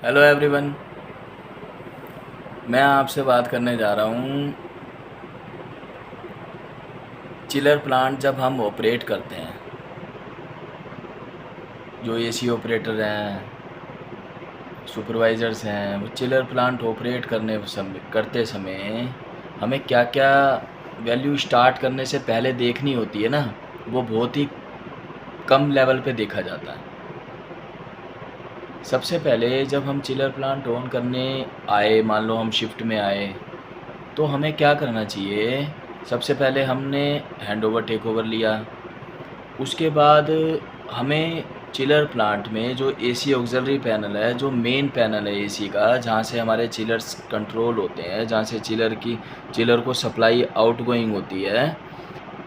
Hello everyone. मैं आपसे बात करने जा रहा हूँ चिलर प्लांट जब हम ऑपरेट करते हैं। जो एसी ऑपरेटर हैं, सुपरवाइज़र्स हैं, वो चिलर प्लांट ऑपरेट करते समय हमें क्या क्या वैल्यू स्टार्ट करने से पहले देखनी होती है ना, वो बहुत ही कम लेवल पे देखा जाता है। सबसे पहले जब हम चिलर प्लांट ऑन करने आए, मान लो हम शिफ्ट में आए, तो हमें क्या करना चाहिए। सबसे पहले हमने हैंडओवर टेक ओवर लिया। उसके बाद हमें चिलर प्लांट में जो एसी ऑक्सिलरी पैनल है, जो मेन पैनल है एसी का, जहाँ से हमारे चिलर्स कंट्रोल होते हैं, जहाँ से चिलर को सप्लाई आउटगोइंग होती है,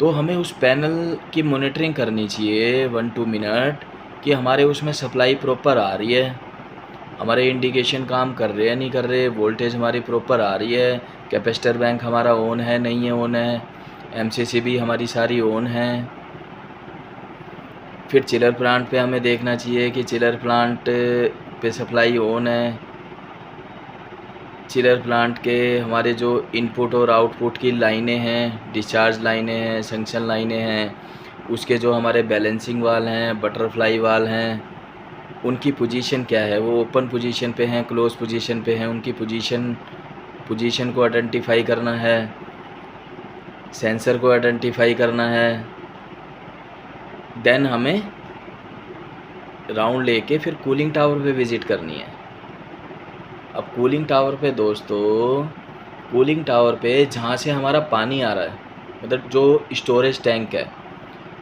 तो हमें उस पैनल की मॉनिटरिंग करनी चाहिए 1-2 मिनट कि हमारे उसमें सप्लाई प्रॉपर आ रही है, हमारे इंडिकेशन काम कर रहे हैं नहीं कर रहे, वोल्टेज हमारी प्रॉपर आ रही है, कैपेसिटर बैंक हमारा ऑन है नहीं है ऑन है, एमसीसी हमारी सारी ऑन है। फिर चिलर प्लांट पे हमें देखना चाहिए कि चिलर प्लांट पे सप्लाई ऑन है। चिलर प्लांट के हमारे जो इनपुट और आउटपुट की लाइनें हैं, डिस्चार्ज लाइनें हैं, संक्शन लाइनें हैं, उसके जो हमारे बैलेंसिंग वाल हैं, बटरफ्लाई वाल हैं, उनकी पोजीशन क्या है, वो ओपन पोजीशन पे हैं, क्लोज पोजीशन पे हैं, उनकी पोजीशन को आइडेंटिफाई करना है, सेंसर को आइडेंटिफाई करना है। देन हमें राउंड लेके फिर कूलिंग टावर पे विज़िट करनी है। अब कूलिंग टावर पे दोस्तों, कूलिंग टावर पे जहाँ से हमारा पानी आ रहा है, मतलब जो स्टोरेज टैंक है,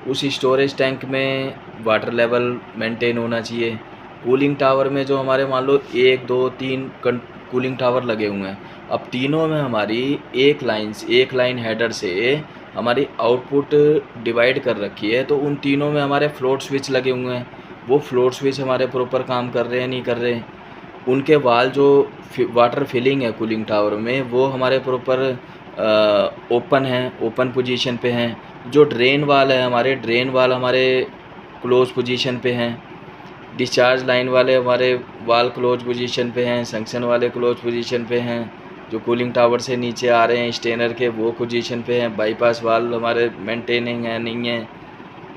उस स्टोरेज टैंक में वाटर लेवल मेंटेन होना चाहिए। कूलिंग टावर में जो हमारे मान लो 1 2 3 कूलिंग टावर लगे हुए हैं, अब तीनों में हमारी एक लाइन हेडर से हमारी आउटपुट डिवाइड कर रखी है, तो उन तीनों में हमारे फ्लोट स्विच लगे हुए हैं। वो फ्लोट स्विच हमारे प्रॉपर काम कर रहे हैं नहीं कर रहे, उनके वाल जो वाटर फिलिंग है कूलिंग टावर में, वो हमारे प्रॉपर ओपन हैं, ओपन पोजीशन पे हैं। जो ड्रेन वाल है, हमारे ड्रेन वाल हमारे क्लोज पोजीशन पे हैं। डिस्चार्ज लाइन वाले हमारे वाल क्लोज पोजीशन पे हैं, संक्शन वाले क्लोज पोजीशन पे हैं। जो कूलिंग टावर से नीचे आ रहे हैं स्टेनर के, वो पोजीशन पे हैं। बाईपास वाल हमारे मेंटेनिंग है नहीं है।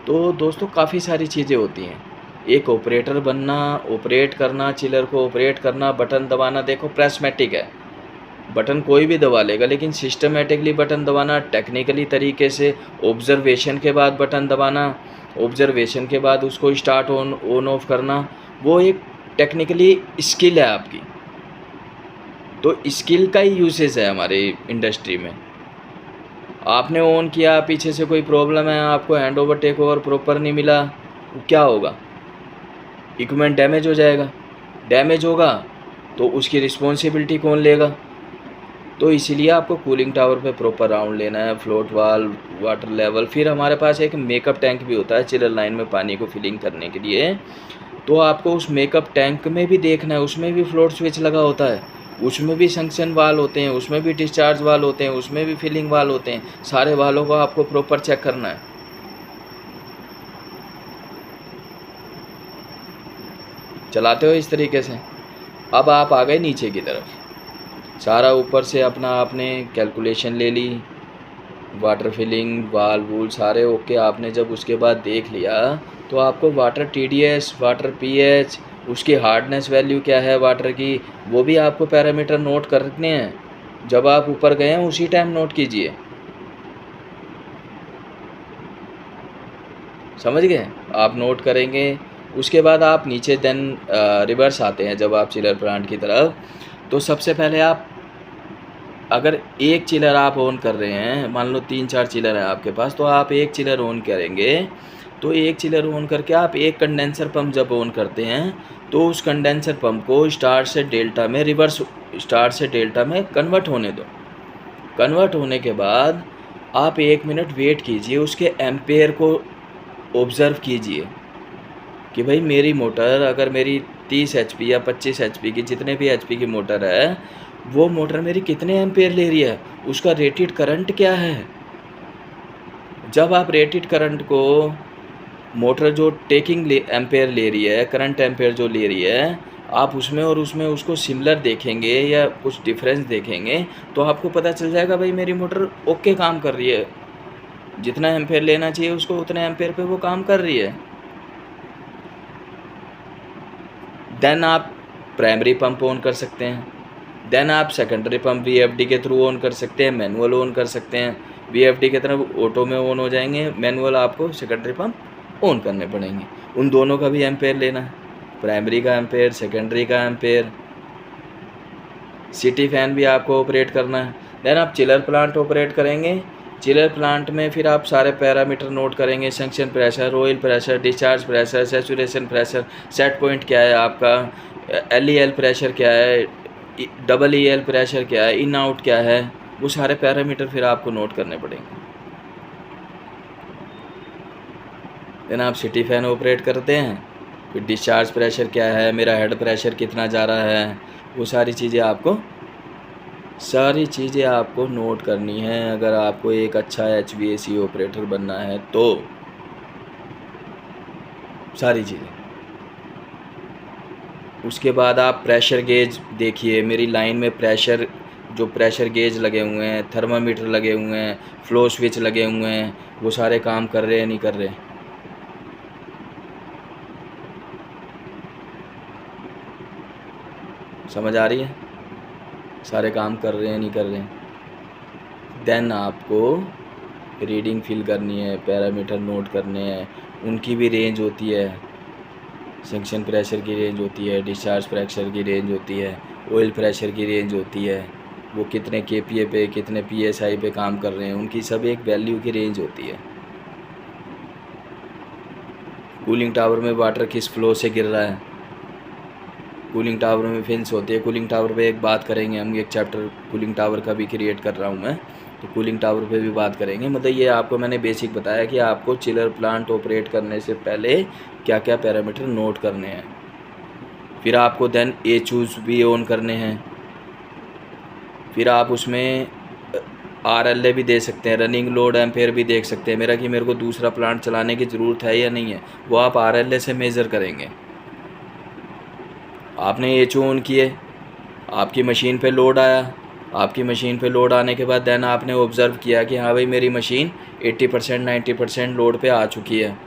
तो दोस्तों काफ़ी सारी चीज़ें होती हैं। एक ऑपरेटर बनना, ऑपरेट करना, चिलर को ऑपरेट करना, बटन दबाना, देखो प्रेसमेटिक है, बटन कोई भी दबा लेगा, लेकिन सिस्टमेटिकली बटन दबाना, टेक्निकली तरीके से ऑब्जर्वेशन के बाद बटन दबाना, ऑब्जर्वेशन के बाद उसको स्टार्ट ऑन ऑफ करना, वो एक टेक्निकली स्किल है आपकी। तो स्किल का ही यूसेज है हमारे इंडस्ट्री में। आपने ऑन किया, पीछे से कोई प्रॉब्लम है, आपको hand over take over proper नहीं मिला, क्या होगा? इक्विपमेंट डैमेज हो जाएगा। डैमेज होगा तो उसकी रिस्पॉन्सिबिलिटी कौन लेगा? तो इसीलिए आपको कूलिंग टावर पे प्रॉपर राउंड लेना है, फ्लोट वाल, वाटर लेवल। फिर हमारे पास एक मेकअप टैंक भी होता है चिलर लाइन में पानी को फिलिंग करने के लिए, तो आपको उस मेकअप टैंक में भी देखना है, उसमें भी फ्लोट स्विच लगा होता है, उसमें भी संक्शन वाल होते हैं, उसमें भी डिस्चार्ज वाल होते हैं, उसमें भी फिलिंग वाल होते हैं। सारे वालों को आपको प्रॉपर चेक करना है। चलाते हो इस तरीके से। अब आप आ गए नीचे की तरफ, सारा ऊपर से अपना आपने कैलकुलेशन ले ली, वाटर फिलिंग वाल वूल सारे ओके आपने जब उसके बाद देख लिया, तो आपको वाटर टीडीएस, वाटर पीएच, उसकी हार्डनेस वैल्यू क्या है वाटर की, वो भी आपको पैरामीटर नोट करने हैं। जब आप ऊपर गए हैं उसी टाइम नोट कीजिए, समझ गए? आप नोट करेंगे, उसके बाद आप नीचे देन रिवर्स आते हैं। जब आप चिलर प्लांट की तरफ, तो सबसे पहले आप अगर एक चिलर आप ऑन कर रहे हैं, मान लो 3-4 चिलर हैं आपके पास, तो आप एक चिलर ऑन करेंगे। तो एक चिलर ऑन करके आप एक कंडेंसर पंप जब ऑन करते हैं, तो उस कंडेंसर पंप को स्टार से डेल्टा में स्टार से डेल्टा में कन्वर्ट होने दो। कन्वर्ट होने के बाद आप 1 मिनट वेट कीजिए, उसके एम्पेयर को ऑब्ज़र्व कीजिए कि भाई मेरी मोटर, अगर मेरी 30 एचपी या 25 एचपी की, जितने भी एचपी की मोटर है, वो मोटर मेरी कितने एम्पेयर ले रही है, उसका रेटेड करंट क्या है। जब आप रेटेड करंट को, मोटर जो टेकिंग एम्पेयर ले रही है, करंट एम्पेयर जो ले रही है, आप उसमें और उसमें उसको सिमिलर देखेंगे या कुछ डिफरेंस देखेंगे तो आपको पता चल जाएगा भाई मेरी मोटर ओके काम कर रही है, जितना एम्पेयर लेना चाहिए उसको उतने एम्पेयर पे वो काम कर रही है। देन आप प्राइमरी पंप ऑन कर सकते हैं, देन आप सेकेंडरी पंप वीएफडी के थ्रू ऑन कर सकते हैं, मैनुअल ऑन कर सकते हैं। वीएफडी की तरफ ऑटो में ऑन हो जाएंगे, मैनुअल आपको सेकेंडरी पंप ऑन करने पड़ेंगे। उन दोनों का भी एम्पेयर लेना है, प्राइमरी का एम्पेयर, सेकेंडरी का एम्पेयर। सिटी फैन भी आपको ऑपरेट करना है। देन आप चिलर प्लांट ऑपरेट करेंगे। चिलर प्लांट में फिर आप सारे पैरामीटर नोट करेंगे, suction pressure, oil pressure, discharge pressure, saturation pressure, set point क्या है आपका, एल प्रेशर क्या है, डबल एल प्रेशर क्या है, इन आउट क्या है, वो सारे पैरामीटर फिर आपको नोट करने पड़ेंगे। देन आप सिटी फैन ऑपरेट करते हैं, फिर डिस्चार्ज प्रेशर क्या है, मेरा हेड प्रेशर कितना जा रहा है, वो सारी चीज़ें आपको नोट करनी है अगर आपको एक अच्छा HVAC ऑपरेटर बनना है तो। सारी चीज़ें। उसके बाद आप प्रेशर गेज देखिए, मेरी लाइन में जो प्रेशर गेज लगे हुए हैं, थर्मामीटर लगे हुए हैं, फ्लो स्विच लगे हुए हैं, वो सारे काम कर रहे हैं नहीं कर रहे। समझ आ रही है? सारे काम कर रहे हैं नहीं कर रहे। देन आपको रीडिंग फिल करनी है, पैरामीटर नोट करने हैं, उनकी भी रेंज होती है। सक्शन प्रेशर की रेंज होती है, डिस्चार्ज प्रेशर की रेंज होती है, ऑयल प्रेशर की रेंज होती है, वो कितने KPA पे, कितने PSI पे काम कर रहे हैं, उनकी सब एक वैल्यू की रेंज होती है। कूलिंग टावर में वाटर किस फ्लो से गिर रहा है, कूलिंग टावर में फिन्स होती है। कूलिंग टावर पे एक बात करेंगे हम, एक चैप्टर कूलिंग टावर का भी क्रिएट कर रहा हूँ मैं, तो कूलिंग टावर पे भी बात करेंगे। मतलब ये आपको मैंने बेसिक बताया कि आपको चिलर प्लांट ऑपरेट करने से पहले क्या क्या पैरामीटर नोट करने हैं। फिर आपको देन एचूज भी ऑन करने हैं। फिर आप उसमें RLA भी दे सकते हैं, रनिंग लोड एम्पेयर भी देख सकते हैं मेरा, कि मेरे को दूसरा प्लांट चलाने की ज़रूरत है या नहीं है, वो आप RLA से मेज़र करेंगे। आपने एचओ ऑन किए, आपकी मशीन पे लोड आया, आपकी मशीन पे लोड आने के बाद देन आपने ऑब्ज़र्व किया कि हाँ भाई मेरी मशीन 80% 90% लोड पे आ चुकी है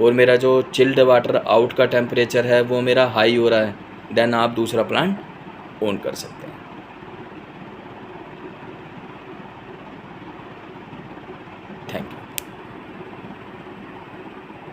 और मेरा जो चिल्ड वाटर आउट का टेम्परेचर है वो मेरा हाई हो रहा है, देन आप दूसरा प्लांट ऑन कर सकते हैं।